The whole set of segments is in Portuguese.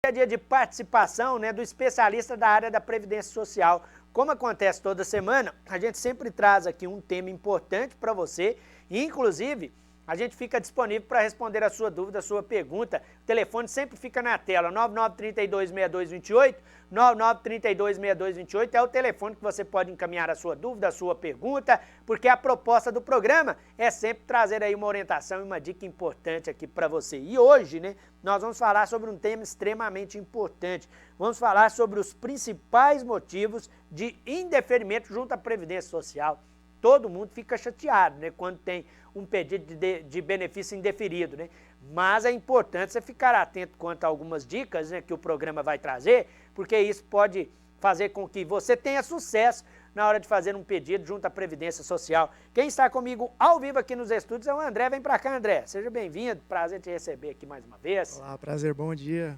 É dia de participação, né, do especialista da área da Previdência Social. Como acontece toda semana, a gente sempre traz aqui um tema importante para você e, inclusive, a gente fica disponível para responder a sua dúvida, a sua pergunta. O telefone sempre fica na tela, 99326228, 99326228 é o telefone que você pode encaminhar a sua dúvida, a sua pergunta, porque a proposta do programa é sempre trazer aí uma orientação e uma dica importante aqui para você. E hoje, né, nós vamos falar sobre um tema extremamente importante. Vamos falar sobre os principais motivos de indeferimento junto à Previdência Social. Todo mundo fica chateado, né, quando tem um pedido de benefício indeferido, né? Mas é importante você ficar atento quanto a algumas dicas, né, que o programa vai trazer, porque isso pode fazer com que você tenha sucesso na hora de fazer um pedido junto à Previdência Social. Quem está comigo ao vivo aqui nos estúdios é o André. Vem para cá, André. Seja bem-vindo. Prazer te receber aqui mais uma vez. Olá, prazer, bom dia.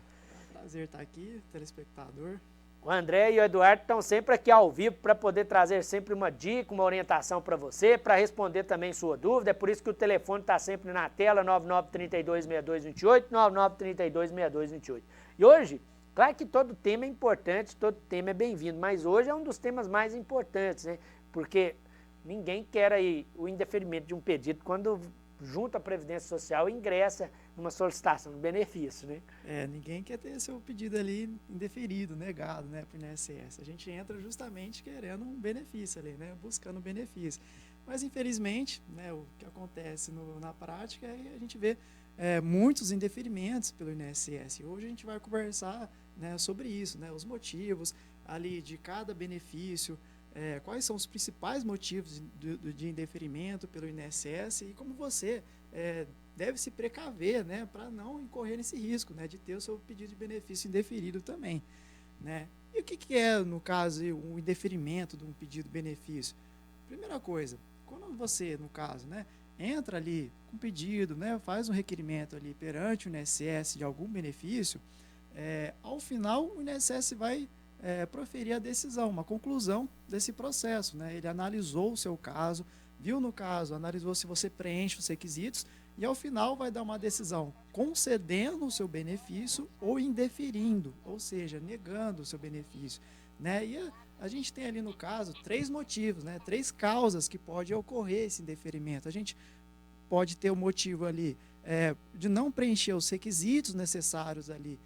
Prazer estar aqui, telespectador. O André e o Eduardo estão sempre aqui ao vivo para poder trazer sempre uma dica, uma orientação para você, para responder também sua dúvida. É por isso que o telefone está sempre na tela, 99326228, 99326228. E hoje, claro que todo tema é importante, todo tema é bem-vindo, mas hoje é um dos temas mais importantes, né? Porque ninguém quer aí o indeferimento de um pedido quando junto à Previdência Social ingressa numa solicitação de benefício, né? Ninguém quer ter seu pedido ali indeferido, negado, né, para o INSS. A gente entra justamente querendo um benefício ali, né, buscando um benefício. Mas, infelizmente, né, o que acontece na prática é que a gente vê muitos indeferimentos pelo INSS. E hoje a gente vai conversar, né, sobre isso, né, os motivos ali de cada benefício, quais são os principais motivos de indeferimento pelo INSS e como você deve se precaver, né, para não incorrer nesse risco, né, de ter o seu pedido de benefício indeferido também, né. E o que é, no caso, um indeferimento de um pedido de benefício? Primeira coisa, quando você, no caso, né, entra ali com pedido, né, faz um requerimento ali perante o INSS de algum benefício, ao final o INSS vai proferir a decisão, uma conclusão desse processo, né? Ele analisou o seu caso, viu no caso, analisou se você preenche os requisitos e ao final vai dar uma decisão concedendo o seu benefício ou indeferindo, ou seja, negando o seu benefício, né? E a gente tem ali no caso 3 motivos, né? 3 causas que pode ocorrer esse indeferimento. A gente pode ter o motivo ali de não preencher os requisitos necessários ali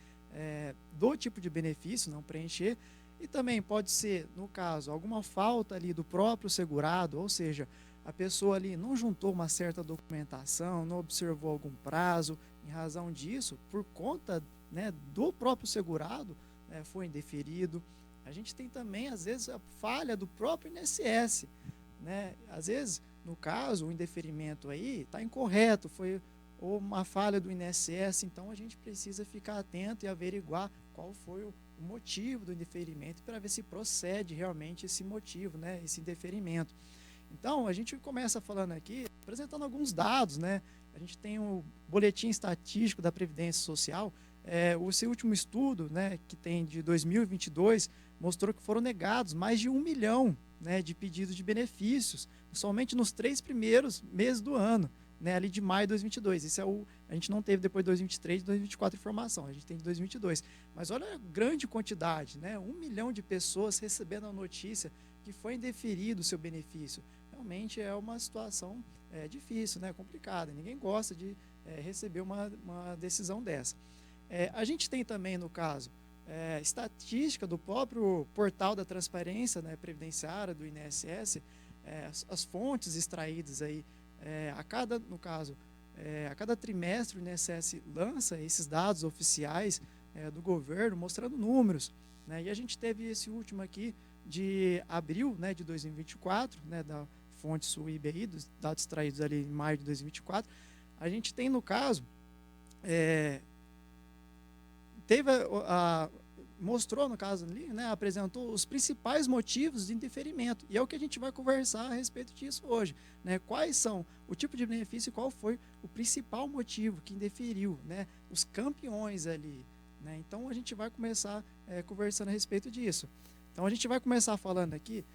do tipo de benefício, não preencher, e também pode ser, no caso, alguma falta ali do próprio segurado, ou seja, a pessoa ali não juntou uma certa documentação, não observou algum prazo, em razão disso, por conta, né, do próprio segurado, né, foi indeferido. A gente tem também, às vezes, a falha do próprio INSS, né? Às vezes, no caso, o indeferimento aí está incorreto, foi ou uma falha do INSS, então a gente precisa ficar atento e averiguar qual foi o motivo do indeferimento para ver se procede realmente esse motivo, né, esse indeferimento. Então, a gente começa falando aqui, apresentando alguns dados, né? A gente tem o boletim estatístico da Previdência Social, o seu último estudo, né, que tem de 2022, mostrou que foram negados mais de 1 milhão, né, de pedidos de benefícios, somente nos 3 primeiros meses do ano, né, ali de maio de 2022. Isso a gente não teve depois de 2023 e 2024 informação, a gente tem de 2022. Mas olha a grande quantidade, né, 1 milhão de pessoas recebendo a notícia que foi indeferido o seu benefício. Realmente é uma situação difícil, né, complicada. Ninguém gosta de receber uma decisão dessa. A gente tem também, no caso, estatística do próprio portal da transparência, né, previdenciária do INSS, as fontes extraídas aí, a cada trimestre o INSS lança esses dados oficiais do governo, mostrando números, né? E a gente teve esse último aqui de abril, né, de 2024, né, da fonte SUIBI, dos dados extraídos ali em maio de 2024. A gente tem, no caso, mostrou, no caso ali, né, apresentou os principais motivos de indeferimento. E é o que a gente vai conversar a respeito disso hoje, né? Quais são o tipo de benefício e qual foi o principal motivo que indeferiu, né? Os campeões ali, né? Então, a gente vai começar conversando a respeito disso. Então, a gente vai começar falando aqui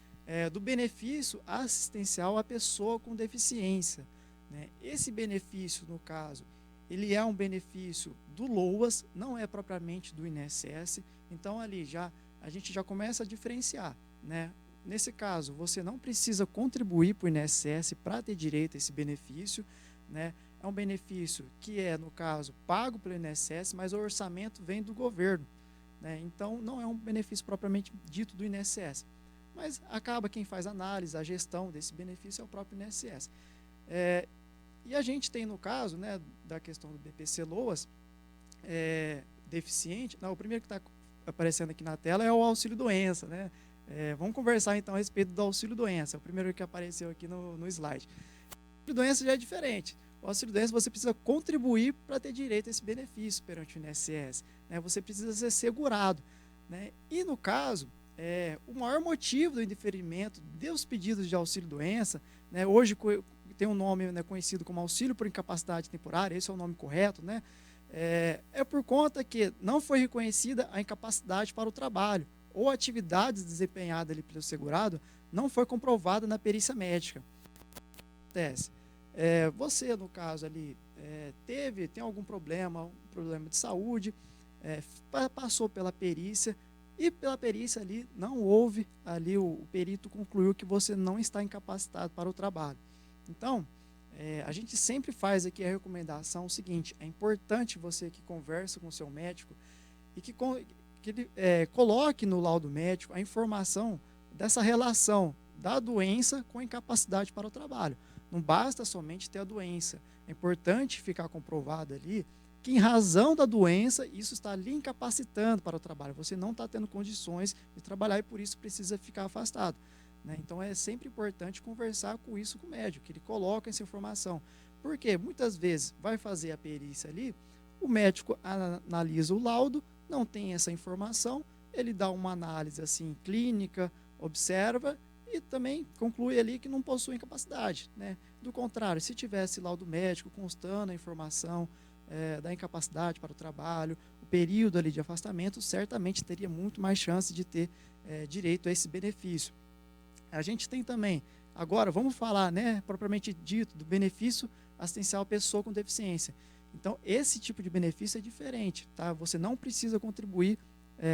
do benefício assistencial à pessoa com deficiência, né? Esse benefício, no caso, ele é um benefício do LOAS, não é propriamente do INSS, então ali a gente já começa a diferenciar, né? Nesse caso, você não precisa contribuir para o INSS para ter direito a esse benefício, né? É um benefício que é, no caso, pago pelo INSS, mas o orçamento vem do governo, né? Então, não é um benefício propriamente dito do INSS. Mas acaba quem faz análise, a gestão desse benefício é o próprio INSS. E a gente tem, no caso, né, da questão do BPC-LOAS, deficiente. Não, o primeiro que está aparecendo aqui na tela é o auxílio-doença, né? Vamos conversar, então, a respeito do auxílio-doença. É o primeiro que apareceu aqui no slide. O auxílio-doença já é diferente. O auxílio-doença você precisa contribuir para ter direito a esse benefício perante o INSS, né? Você precisa ser segurado, né? E, no caso, o maior motivo do indeferimento dos pedidos de auxílio-doença, né, hoje tem um nome, né, conhecido como auxílio por incapacidade temporária, esse é o nome correto, né? É por conta que não foi reconhecida a incapacidade para o trabalho ou atividades desempenhadas ali pelo segurado não foi comprovada na perícia médica. O que acontece? Você, no caso ali, tem algum problema, um problema de saúde, passou pela perícia, e pela perícia ali não houve, ali o perito concluiu que você não está incapacitado para o trabalho. Então, a gente sempre faz aqui a recomendação seguinte: é importante você que conversa com o seu médico e que ele coloque no laudo médico a informação dessa relação da doença com a incapacidade para o trabalho. Não basta somente ter a doença, é importante ficar comprovado ali que em razão da doença, isso está lhe incapacitando para o trabalho. Você não está tendo condições de trabalhar e por isso precisa ficar afastado, né? Então é sempre importante conversar com isso com o médico, que ele coloque essa informação. Porque muitas vezes vai fazer a perícia ali, o médico analisa o laudo, não tem essa informação, ele dá uma análise assim clínica, observa e também conclui ali que não possui incapacidade, né? Do contrário, se tivesse laudo médico constando a informação da incapacidade para o trabalho, o período ali de afastamento, certamente teria muito mais chance de ter direito a esse benefício. A gente tem também, agora vamos falar, né, propriamente dito, do benefício assistencial à pessoa com deficiência. Então, esse tipo de benefício é diferente, tá? Você não precisa contribuir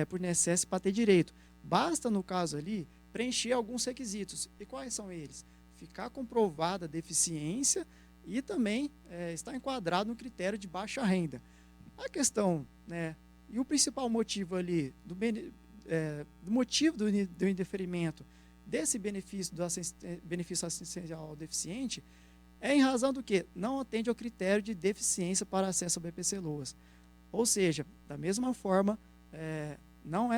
por INSS para ter direito. Basta, no caso ali, preencher alguns requisitos. E quais são eles? Ficar comprovada a deficiência e também está enquadrado no critério de baixa renda. A questão, né, e o principal motivo ali, do motivo do indeferimento desse benefício, benefício assistencial ao deficiente, é em razão do que? Não atende ao critério de deficiência para acesso ao BPC-LOAS. Ou seja, da mesma forma, não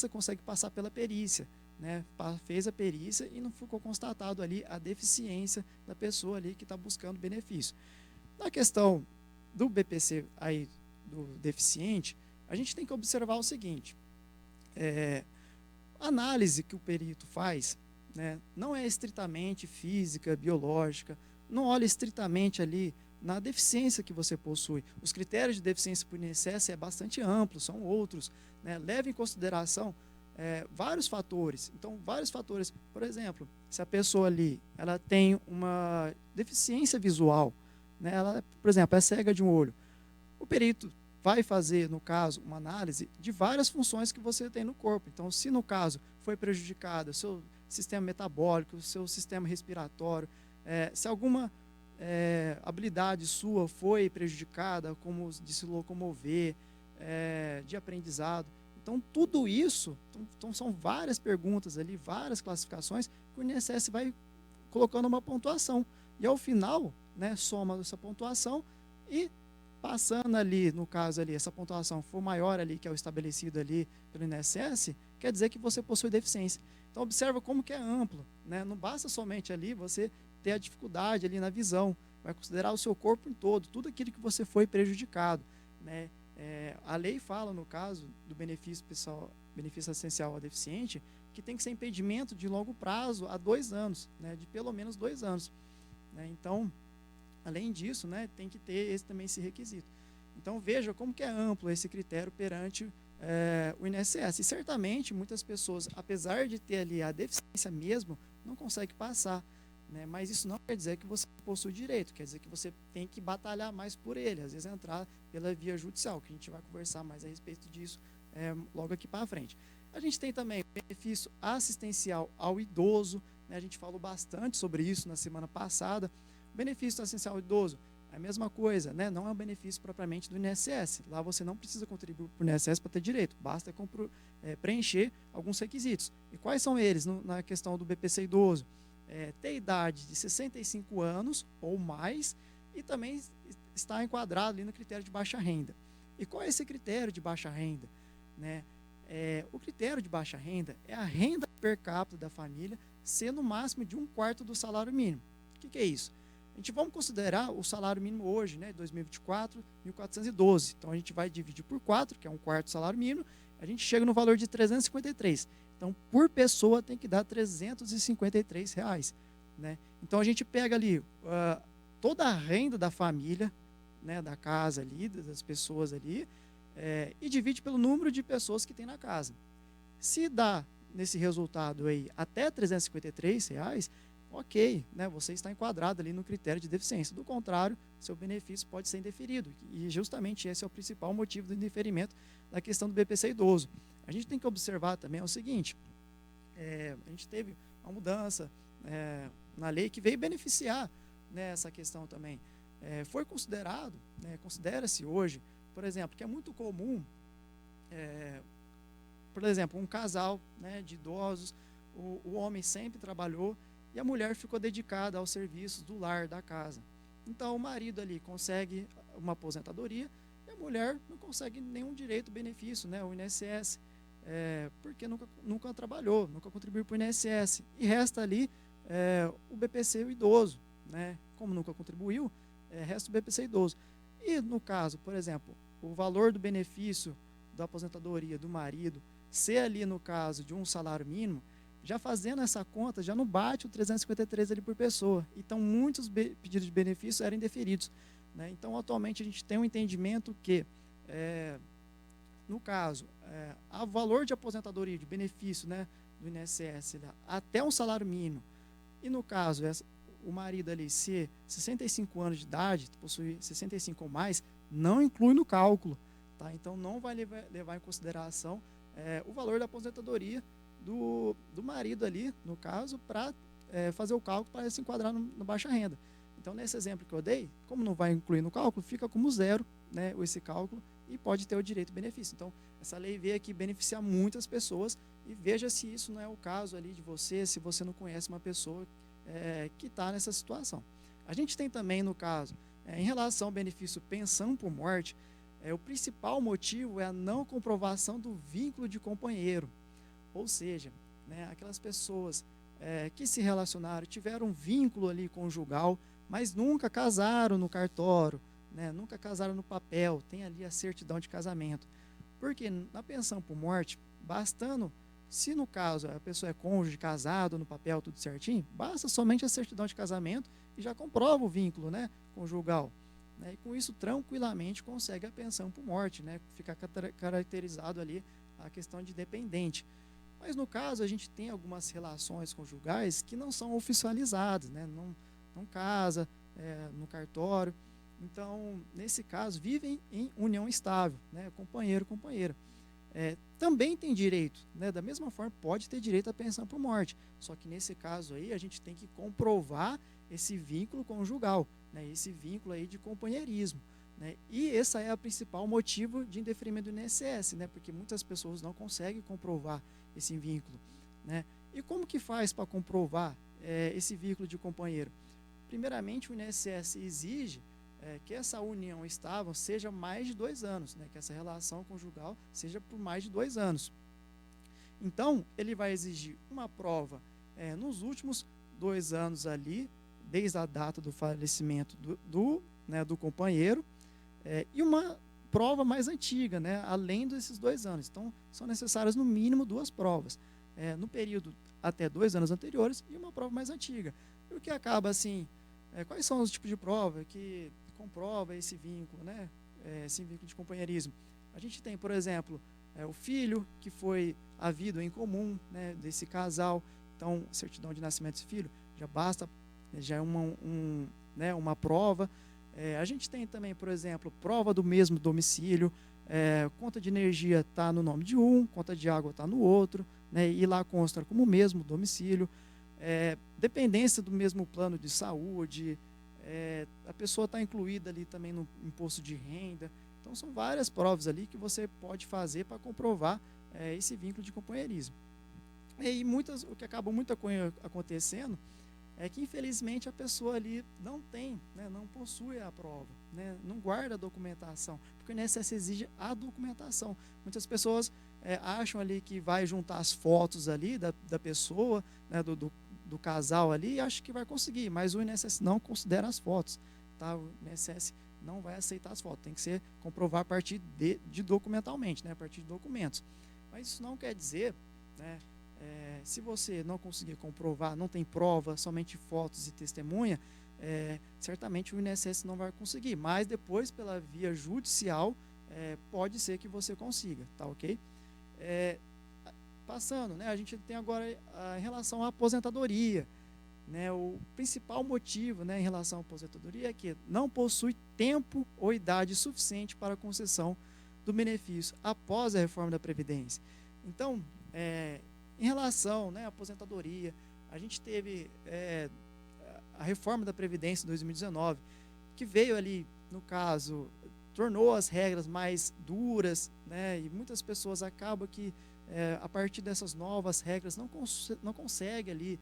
consegue passar pela perícia, né? Fez a perícia e não ficou constatado ali a deficiência da pessoa ali que está buscando benefício. Na questão do BPC aí, do deficiente, a gente tem que observar o seguinte: a análise que o perito faz, né, não é estritamente física, biológica, não olha estritamente ali na deficiência que você possui. Os critérios de deficiência por INSS é bastante amplo, são outros, né? Leva em consideração vários fatores. Então, vários fatores. Por exemplo, se a pessoa ali ela tem uma deficiência visual, né? Ela, por exemplo, é cega de um olho, o perito vai fazer, no caso, uma análise de várias funções que você tem no corpo. Então, se no caso foi prejudicado o seu sistema metabólico, o seu sistema respiratório, se alguma habilidade sua foi prejudicada, como de se locomover, de aprendizado. Então, tudo isso, então são várias perguntas ali, várias classificações, que o INSS vai colocando uma pontuação. E, ao final, né, soma essa pontuação e passando ali, no caso ali, essa pontuação for maior ali, que é o estabelecido ali pelo INSS, quer dizer que você possui deficiência. Então, observa como que é amplo, né? Não basta somente ali você ter a dificuldade ali na visão, vai considerar o seu corpo em todo, tudo aquilo que você foi prejudicado, né? A lei fala, no caso do benefício assistencial ao deficiente, que tem que ser impedimento de longo prazo a 2 anos, né? De pelo menos 2 anos, né? Então, além disso, né, tem que ter também esse requisito. Então, veja como que é amplo esse critério perante o INSS. E certamente muitas pessoas, apesar de ter ali a deficiência mesmo, não conseguem passar, né? Mas isso não quer dizer que você possui direito, quer dizer que você tem que batalhar mais por ele, às vezes entrar pela via judicial, que a gente vai conversar mais a respeito disso logo aqui para frente. A gente tem também o benefício assistencial ao idoso, né? A gente falou bastante sobre isso na semana passada. O benefício assistencial ao idoso é a mesma coisa, né? Não é um benefício propriamente do INSS. Lá você não precisa contribuir para o INSS para ter direito, basta preencher alguns requisitos. E quais são eles na questão do BPC idoso? Ter idade de 65 anos ou mais e também está enquadrado ali no critério de baixa renda. E qual é esse critério de baixa renda, né? O critério de baixa renda é a renda per capita da família ser no máximo de 1/4 do salário mínimo. O que é isso? A gente vamos considerar o salário mínimo hoje, né, 2024, 1.412. Então a gente vai dividir por 4, que é 1/4 do salário mínimo, a gente chega no valor de 353. Então, por pessoa tem que dar R$353, né? Então a gente pega ali toda a renda da família, né, da casa ali, das pessoas ali, e divide pelo número de pessoas que tem na casa. Se dá nesse resultado aí até R$353, ok, né, você está enquadrado ali no critério de deficiência. Do contrário, seu benefício pode ser indeferido. E justamente esse é o principal motivo do indeferimento da questão do BPC idoso. A gente tem que observar também o seguinte, a gente teve uma mudança na lei que veio beneficiar, né, essa questão também. Foi considerado, né, considera-se hoje, por exemplo, que é muito comum, por exemplo, um casal, né, de idosos, o homem sempre trabalhou e a mulher ficou dedicada aos serviços do lar, da casa. Então, o marido ali consegue uma aposentadoria e a mulher não consegue nenhum direito, benefício, né, o INSS, porque nunca trabalhou, nunca contribuiu para o INSS. E resta ali o BPC o idoso, né? Como nunca contribuiu, resta o BPC idoso. E no caso, por exemplo, o valor do benefício da aposentadoria do marido ser ali no caso de um salário mínimo, já fazendo essa conta, já não bate o 353 ali por pessoa. Então, muitos pedidos de benefício eram indeferidos, né? Então, atualmente, a gente tem um entendimento que, no caso, o valor de aposentadoria, de benefício, né, do INSS, até um salário mínimo, e no caso, o marido ali ser 65 anos de idade, possuir 65 ou mais, não inclui no cálculo, tá? Então, não vai levar em consideração o valor da aposentadoria do marido ali, no caso, para fazer o cálculo para se enquadrar no baixa renda. Então, nesse exemplo que eu dei, como não vai incluir no cálculo, fica como zero, né, esse cálculo e pode ter o direito e benefício. Então, essa lei veio aqui beneficiar muitas pessoas e veja se isso não é o caso ali de você, se você não conhece uma pessoa que está nessa situação. A gente tem também, no caso, em relação ao benefício pensão por morte, o principal motivo é a não comprovação do vínculo de companheiro. Ou seja, né, aquelas pessoas que se relacionaram, tiveram um vínculo ali conjugal, mas nunca casaram no cartório, né, nunca casaram no papel, tem ali a certidão de casamento. Porque na pensão por morte, bastando, se no caso a pessoa é cônjuge, casado, no papel, tudo certinho, basta somente a certidão de casamento e já comprova o vínculo, né, conjugal. Né, e com isso, tranquilamente, consegue a pensão por morte, né, fica caracterizado ali a questão de dependente. Mas no caso, a gente tem algumas relações conjugais que não são oficializadas, né, não casa no cartório. Então, nesse caso, vivem em união estável, né, companheiro, companheira. Também tem direito, né, da mesma forma, pode ter direito à pensão por morte. Só que nesse caso aí, a gente tem que comprovar esse vínculo conjugal, né, esse vínculo aí de companheirismo. Né, e esse é o principal motivo de indeferimento do INSS, né, porque muitas pessoas não conseguem comprovar esse vínculo. Né. E como que faz para comprovar esse vínculo de companheiro? Primeiramente, o INSS exige que essa união estável seja mais de 2 anos, né, que essa relação conjugal seja por mais de 2 anos. Então, ele vai exigir uma prova nos últimos 2 anos ali, desde a data do falecimento do companheiro, e uma prova mais antiga, né, além desses 2 anos. Então, são necessárias no mínimo 2 provas, no período até 2 anos anteriores e uma prova mais antiga. E o que acaba assim, quais são os tipos de prova que comprova esse vínculo, né, esse vínculo de companheirismo? A gente tem, por exemplo, o filho que foi havido em comum, né, desse casal. Então, certidão de nascimento desse filho, já basta já é né, uma prova. A gente tem também, por exemplo, prova do mesmo domicílio, conta de energia está no nome de um, conta de água está no outro, né, e lá consta como o mesmo domicílio, dependência do mesmo plano de saúde, a pessoa está incluída ali também no imposto de renda. Então, são várias provas ali que você pode fazer para comprovar esse vínculo de companheirismo. E o que acaba muito acontecendo é que, infelizmente, a pessoa ali não tem, né, não possui a prova, né, não guarda a documentação, porque o INSS exige a documentação. Muitas pessoas acham ali que vai juntar as fotos ali da pessoa, né, do casal ali, e acham que vai conseguir, mas o INSS não considera as fotos. Tá? O INSS não vai aceitar as fotos, tem que ser comprovar a partir de documentalmente, né, a partir de documentos. Mas isso não quer dizer, né, se você não conseguir comprovar, não tem prova, somente fotos e testemunha, certamente o INSS não vai conseguir, mas depois, pela via judicial, pode ser que você consiga, tá ok? Passando, né, a gente tem agora em relação à aposentadoria, né, o principal motivo, né, em relação à aposentadoria é que não possui tempo ou idade suficiente para a concessão do benefício após a reforma da Previdência. Então, em relação, né, à aposentadoria, a gente teve a reforma da Previdência em 2019, que veio ali, no caso, tornou as regras mais duras, né, e muitas pessoas acabam que, a partir dessas novas regras, não conseguem ali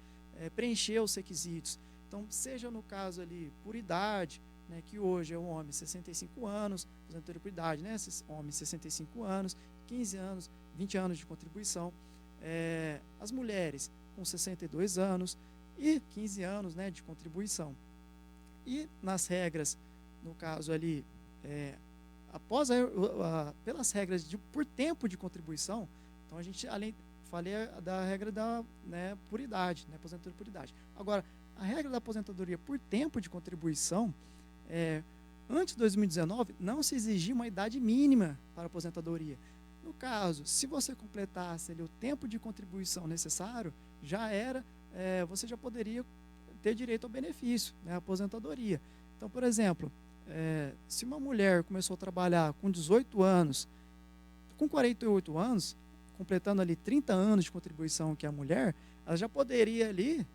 preencher os requisitos. Então, seja no caso ali por idade, né, que hoje é um homem 65 anos, aposentadoria por idade, né, homem 65 anos, 15 anos, 20 anos de contribuição, as mulheres com 62 anos e 15 anos, né, de contribuição. E nas regras, no caso ali, após pelas regras por tempo de contribuição, então a gente falei da regra né, por idade, né, aposentadoria por idade. Agora, a regra da aposentadoria por tempo de contribuição, antes de 2019, não se exigia uma idade mínima para a aposentadoria. No caso, se você completasse ali o tempo de contribuição necessário, você já poderia ter direito ao benefício, né, à aposentadoria. Então, por exemplo, se uma mulher começou a trabalhar com 18 anos, com 48 anos, completando ali 30 anos de contribuição que é a mulher, ela já poderia ali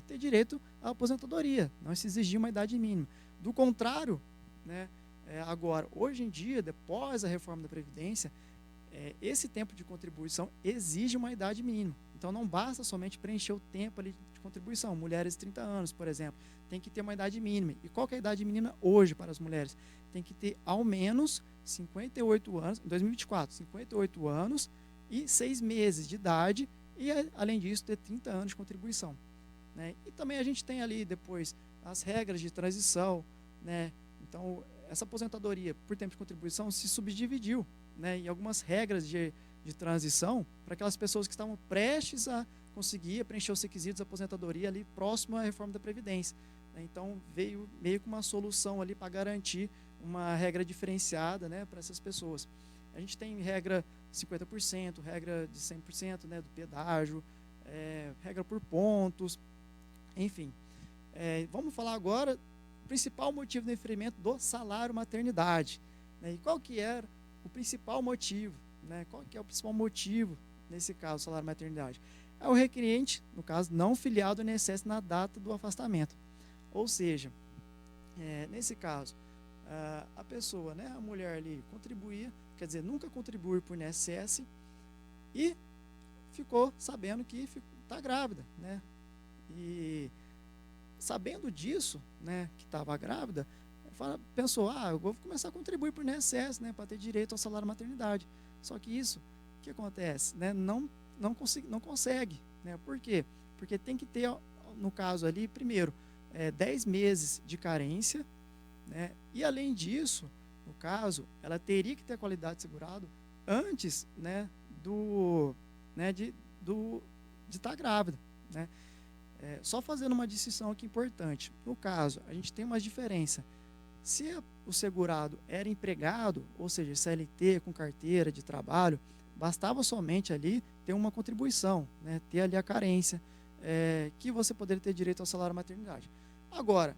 ter direito à aposentadoria, não se exigia uma idade mínima. Do contrário, né, agora, hoje em dia, depois da reforma da Previdência, esse tempo de contribuição exige uma idade mínima. Então, não basta somente preencher o tempo ali de contribuição. Mulheres de 30 anos, por exemplo, tem que ter uma idade mínima. E qual que é a idade mínima hoje para as mulheres? Tem que ter ao menos 58 anos, em 2024, 58 anos e 6 meses de idade e, além disso, ter 30 anos de contribuição. Né? E também a gente tem ali depois as regras de transição, né? Então, essa aposentadoria por tempo de contribuição se subdividiu, né, em algumas regras de transição para aquelas pessoas que estavam prestes a conseguir preencher os requisitos da aposentadoria ali próximo à reforma da Previdência. Né? Então, veio meio que uma solução ali para garantir uma regra diferenciada, né, para essas pessoas. A gente tem regra 50%, regra de 100%, né, do pedágio, regra por pontos, enfim. Vamos falar agora do principal motivo do inferimento do salário maternidade. Né? E qual que era o principal motivo? Né? Qual que é o principal motivo, nesse caso, salário maternidade? É o requerente, no caso, não filiado ao INSS na data do afastamento. Ou seja, nesse caso, a pessoa, né, a mulher ali contribuía, quer dizer, nunca contribuiu para o INSS e ficou sabendo que está grávida, né? E sabendo disso, né, que estava grávida, pensou, eu vou começar a contribuir para o INSS, né, para ter direito ao salário maternidade. Só que isso, o que acontece? Né, não consegue. Né? Por quê? Porque tem que ter, no caso ali, primeiro, 10 meses de carência, né, e além disso, no caso, ela teria que ter a qualidade segurado antes, né, de estar grávida. Né? Só fazendo uma distinção aqui importante. No caso, a gente tem uma diferença. Se o segurado era empregado, ou seja, CLT com carteira de trabalho, bastava somente ali ter uma contribuição, né, ter ali a carência, que você poderia ter direito ao salário maternidade. Agora,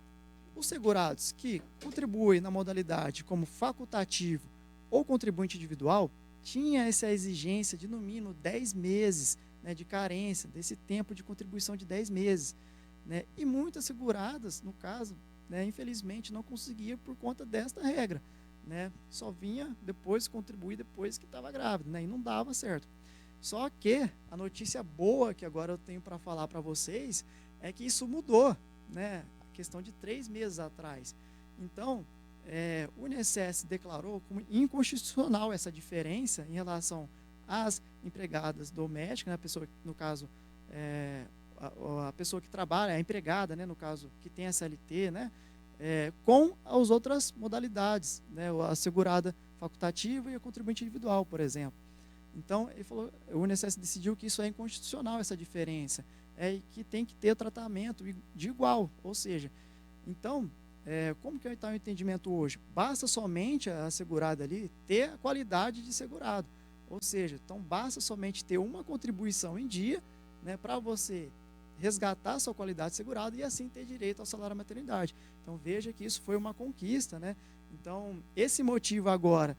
os segurados que contribuem na modalidade como facultativo ou contribuinte individual, tinha essa exigência de no mínimo 10 meses, né, de carência, desse tempo de contribuição de 10 meses. Né, e muitas seguradas, no caso, né, infelizmente não conseguia por conta desta regra. Né, só vinha depois contribuir depois que estava grávida, né, e não dava certo. Só que a notícia boa que agora eu tenho para falar para vocês é que isso mudou, né, a questão de 3 meses atrás. Então, o INSS declarou como inconstitucional essa diferença em relação às empregadas domésticas, né, a pessoa, no caso, a pessoa que trabalha, a empregada, né, no caso, que tem a CLT, né, com as outras modalidades, né, a segurada facultativa e a contribuinte individual, por exemplo. Então, ele falou, o INSS decidiu que isso é inconstitucional, essa diferença, e que tem que ter tratamento de igual, ou seja, então, como que está o entendimento hoje? Basta somente a segurada ali ter a qualidade de segurado, ou seja, então basta somente ter uma contribuição em dia, né, para você resgatar a sua qualidade de segurado e assim ter direito ao salário maternidade. Então veja que isso foi uma conquista, né? Então esse motivo agora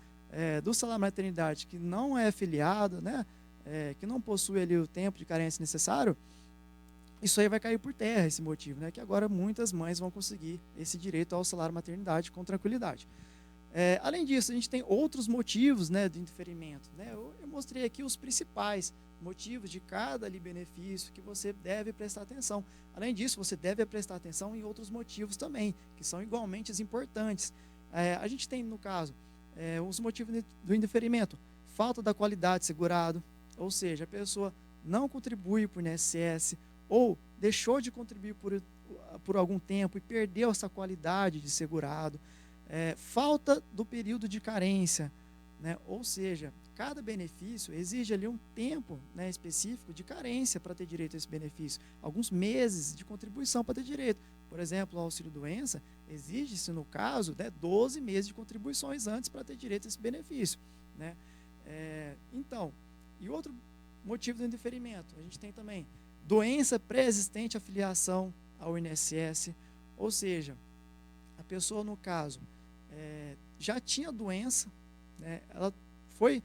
do salário maternidade que não é afiliado, né, que não possui ali o tempo de carência necessário, isso aí vai cair por terra, esse motivo, né? Que agora muitas mães vão conseguir esse direito ao salário maternidade com tranquilidade. Além disso, a gente tem outros motivos, né, de indeferimento. Né? Eu mostrei aqui os principais motivos de cada ali benefício que você deve prestar atenção. Além disso, você deve prestar atenção em outros motivos também, que são igualmente importantes. A gente tem, no caso, os motivos do indeferimento: falta da qualidade segurado, ou seja, a pessoa não contribui para o INSS ou deixou de contribuir por algum tempo e perdeu essa qualidade de segurado. Falta do período de carência, né? Ou seja, cada benefício exige ali um tempo, né, específico de carência para ter direito a esse benefício, alguns meses de contribuição para ter direito. Por exemplo, o auxílio-doença exige-se, no caso, né, 12 meses de contribuições antes para ter direito a esse benefício. Né? Então, e outro motivo do indeferimento, a gente tem também doença pré-existente à filiação ao INSS, ou seja, a pessoa, no caso, já tinha doença, né, ela foi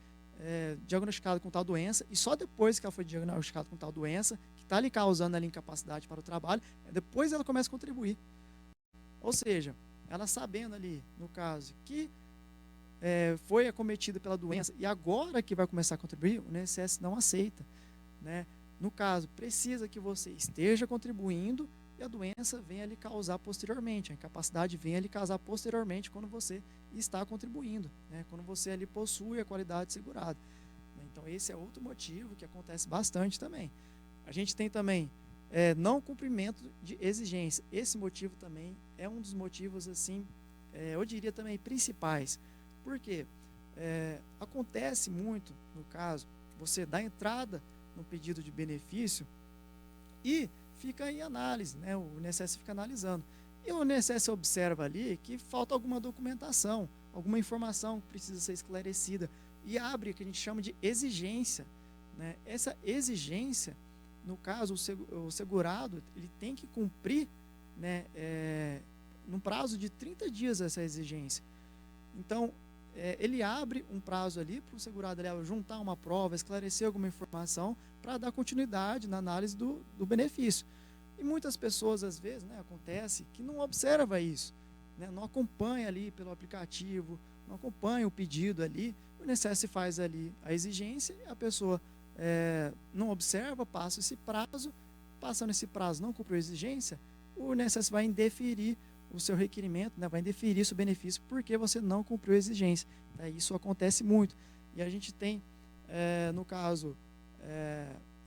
diagnosticada com tal doença, e só depois que ela foi diagnosticada com tal doença, que está lhe causando ali incapacidade para o trabalho, depois ela começa a contribuir. Ou seja, ela sabendo ali, no caso, que foi acometida pela doença, e agora que vai começar a contribuir, o INSS não aceita. Né? No caso, precisa que você esteja contribuindo e a doença venha lhe causar posteriormente, a incapacidade venha lhe causar posteriormente quando você está contribuindo, né? Quando você ali possui a qualidade segurada. Então esse é outro motivo que acontece bastante também. A gente tem também não cumprimento de exigência. Esse motivo também é um dos motivos, assim, eu diria também principais. Por quê? Acontece muito, no caso, você dá entrada no pedido de benefício e fica em análise, né? O INSS fica analisando. E o INSS observa ali que falta alguma documentação, alguma informação que precisa ser esclarecida e abre o que a gente chama de exigência. Né? Essa exigência, no caso, o segurado, ele tem que cumprir, né, num prazo de 30 dias essa exigência. Então, ele abre um prazo ali para o segurado ali, juntar uma prova, esclarecer alguma informação para dar continuidade na análise do benefício. E muitas pessoas, às vezes, né, acontece que não observa isso, né, não acompanha ali pelo aplicativo, não acompanha o pedido ali, o INSS faz ali a exigência e a pessoa não observa, passa esse prazo, passando esse prazo, não cumpriu a exigência, o INSS vai indeferir o seu requerimento, né, vai indeferir seu benefício porque você não cumpriu a exigência. Isso acontece muito. E a gente tem, no caso,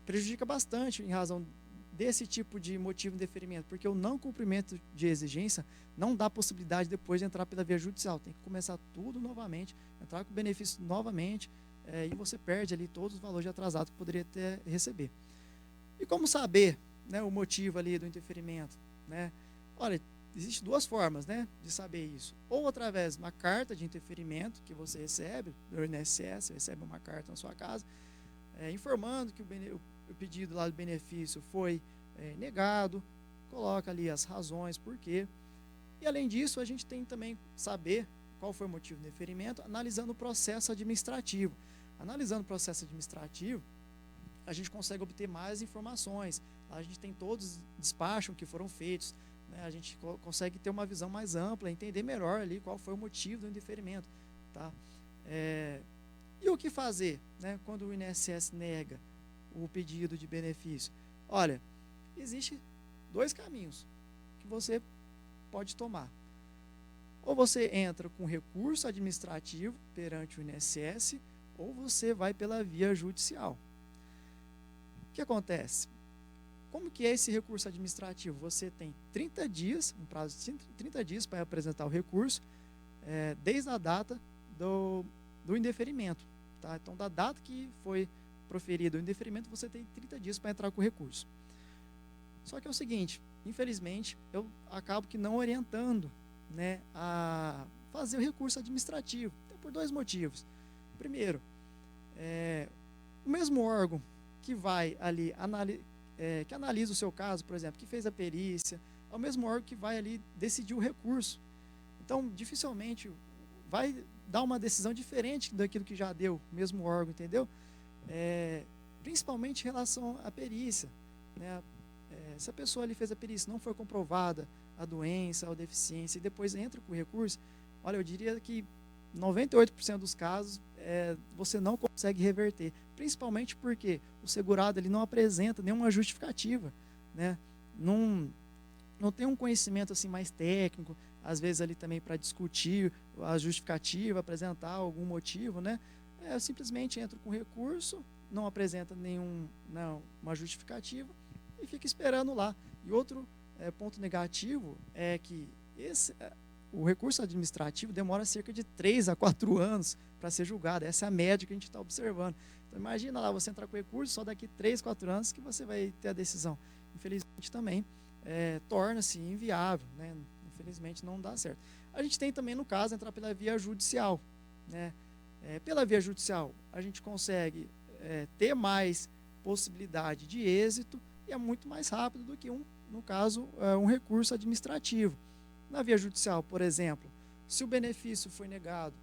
prejudica bastante em razão desse tipo de motivo de indeferimento, porque o não cumprimento de exigência não dá possibilidade depois de entrar pela via judicial. Tem que começar tudo novamente, entrar com o benefício novamente, e você perde ali todos os valores de atrasado que poderia receber. E como saber, né, o motivo ali do indeferimento? Né? Olha, existem duas formas, né, de saber isso. Ou através de uma carta de indeferimento que você recebe do INSS, você recebe uma carta na sua casa, informando que o pedido lá do benefício foi negado, coloca ali as razões, por quê. E além disso, a gente tem também saber qual foi o motivo do indeferimento, analisando o processo administrativo. Analisando o processo administrativo, a gente consegue obter mais informações. A gente tem todos os despachos que foram feitos, né? A gente consegue ter uma visão mais ampla, entender melhor ali qual foi o motivo do indeferimento. Tá? E o que fazer, né, quando o INSS nega o pedido de benefício? Olha, existem 2 caminhos que você pode tomar. Ou você entra com recurso administrativo perante o INSS, ou você vai pela via judicial. O que acontece? Como que é esse recurso administrativo? Você tem 30 dias, um prazo de 30 dias para apresentar o recurso, desde a data do indeferimento. Tá? Então, da data que foi proferido o indeferimento, você tem 30 dias para entrar com o recurso. Só que é o seguinte, infelizmente, eu acabo que não orientando, né, a fazer o recurso administrativo, por 2 motivos. Primeiro, o mesmo órgão que vai ali, que analisa o seu caso, por exemplo, que fez a perícia, é o mesmo órgão que vai ali decidir o recurso. Então, dificilmente vai dar uma decisão diferente daquilo que já deu o mesmo órgão, entendeu? Principalmente em relação à perícia, né? Se a pessoa ali fez a perícia, não foi comprovada a doença ou deficiência e depois entra com o recurso, olha, eu diria que 98% dos casos você não consegue reverter, principalmente porque o segurado ele não apresenta nenhuma justificativa, né? Não tem um conhecimento assim mais técnico, às vezes ali também para discutir a justificativa, apresentar algum motivo, né? Simplesmente entra com recurso, não apresenta uma justificativa e fica esperando lá. E outro ponto negativo é que o recurso administrativo demora cerca de 3 a 4 anos para ser julgado. Essa é a média que a gente está observando. Então, imagina lá, você entrar com recurso, só daqui 3, 4 anos que você vai ter a decisão. Infelizmente, também torna-se inviável, né? Infelizmente, não dá certo. A gente tem também, no caso, entrar pela via judicial, né? Pela via judicial, a gente consegue ter mais possibilidade de êxito e é muito mais rápido do que, no caso, um recurso administrativo. Na via judicial, por exemplo, se o benefício foi negado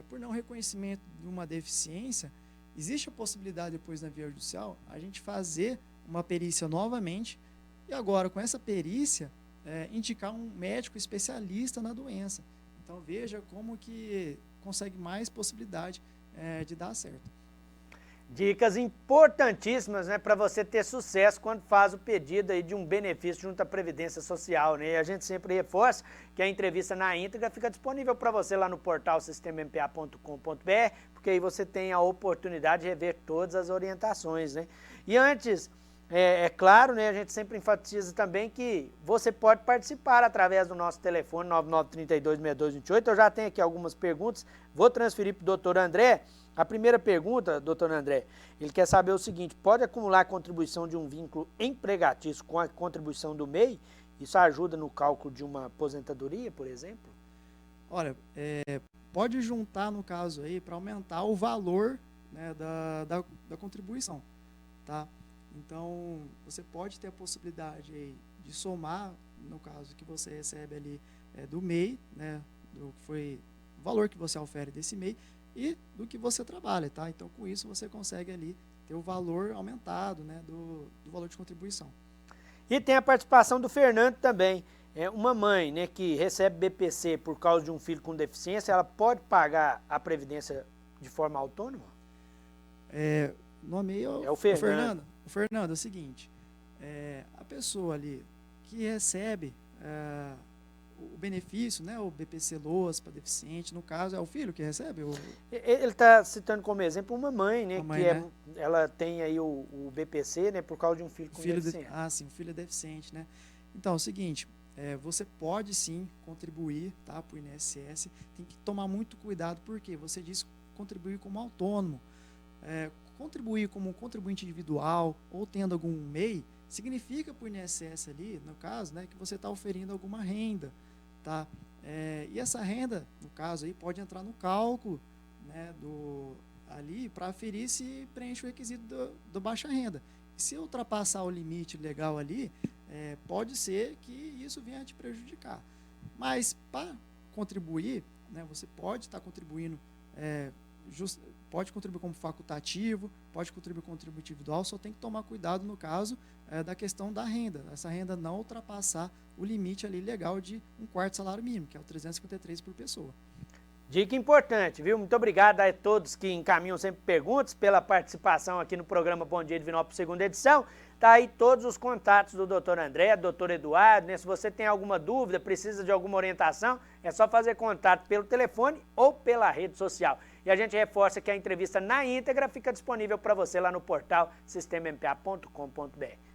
por não reconhecimento de uma deficiência, existe a possibilidade depois na via judicial a gente fazer uma perícia novamente e agora com essa perícia indicar um médico especialista na doença. Então veja como que consegue mais possibilidade de dar certo. Dicas importantíssimas, né, para você ter sucesso quando faz o pedido aí de um benefício junto à Previdência Social, né? E a gente sempre reforça que a entrevista na íntegra fica disponível para você lá no portal sistemampa.com.br, porque aí você tem a oportunidade de rever todas as orientações, né? E antes, claro, né, a gente sempre enfatiza também que você pode participar através do nosso telefone 99326228. Eu já tenho aqui algumas perguntas, vou transferir para o doutor André. A primeira pergunta, doutor André, ele quer saber o seguinte: pode acumular a contribuição de um vínculo empregatício com a contribuição do MEI? Isso ajuda no cálculo de uma aposentadoria, por exemplo? Olha, pode juntar no caso aí para aumentar o valor, né, da contribuição, tá? Então, você pode ter a possibilidade aí de somar, no caso que você recebe ali do MEI, né, do que foi o valor que você ofere desse MEI, e do que você trabalha, tá? Então, com isso, você consegue ali ter o valor aumentado, né, do valor de contribuição. E tem a participação do Fernando também. Uma mãe, né, que recebe BPC por causa de um filho com deficiência, ela pode pagar a Previdência de forma autônoma? Nome é o Fernando. O Fernando é o seguinte, a pessoa ali que recebe o benefício, né, o BPC LOAS para deficiente, no caso, é o filho que recebe? Ele está citando como exemplo uma mãe, né, mãe, que né? Ela tem aí o BPC, né, por causa de um filho com deficiência. Sim, o filho é deficiente, né? Então, é o seguinte, você pode sim contribuir, tá, para o INSS, tem que tomar muito cuidado, porque você diz contribuir como autônomo. Contribuir como contribuinte individual ou tendo algum MEI, significa para o INSS ali, no caso, né, que você está oferindo alguma renda, tá? E essa renda, no caso aí, pode entrar no cálculo, né, ali para aferir se preenche o requisito do baixa renda. E se ultrapassar o limite legal ali, pode ser que isso venha a te prejudicar. Mas para contribuir, né, você pode estar contribuindo, pode contribuir como facultativo, pode contribuir como contributivo individual, só tem que tomar cuidado no caso da questão da renda. Essa renda não ultrapassar o limite ali legal de 1/4 salário mínimo, que é o 353 por pessoa. Dica importante, viu? Muito obrigado a todos que encaminham sempre perguntas, pela participação aqui no programa Bom Dia Divinópolis, segunda edição. Tá aí todos os contatos do Dr. André, do Dr. Eduardo, né? Se você tem alguma dúvida, precisa de alguma orientação, é só fazer contato pelo telefone ou pela rede social. E a gente reforça que a entrevista na íntegra fica disponível para você lá no portal sistemampa.com.br.